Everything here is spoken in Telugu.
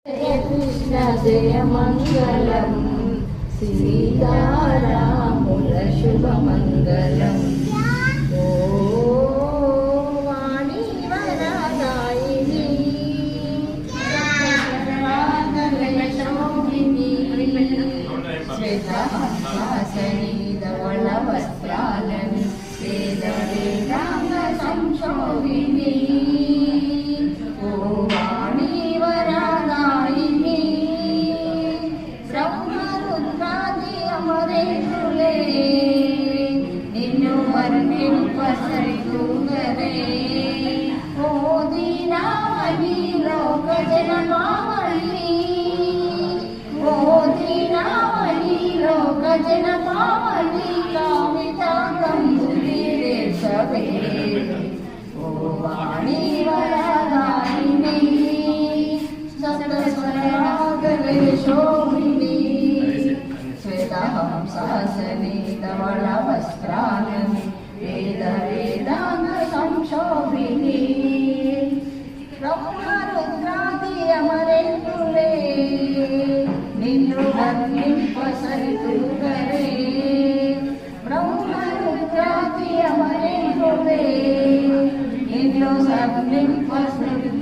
జయ కృష్ణ జయ మంగళం సీతారాముల శుభ మంగళం. ఓ వాణి వరదాయిని శోభిని శ్వేతహాసని ధవళ వస్త్రాలని వేద వేదాంగ సంశోభిని. ఓ వాణి వరదాయిని బ్రహ్మరుద్రాది అమరేంద్రులే నిన్ను వర్ణింపసరితూగరే. ఓ దీనావళి లోక జనమావళి, ఓ దీనావళి లోక జనమావళి కామితాంబుదిరేశవే. ఓ వాణి వరదాయిని సప్తస్వరాగలయ శోభిని శ్వేతహంసాసని ధవళ వస్త్రాలని వేద వేదాంగ సంశోభిని. బ్రహ్మరుద్రాది అమరేంద్రులే నిన్ను వర్ణింపసరితూగరే. బ్రహ్మరుద్రాది అమరేంద్రులే నిన్ను వర్ణింపసరితూగరే.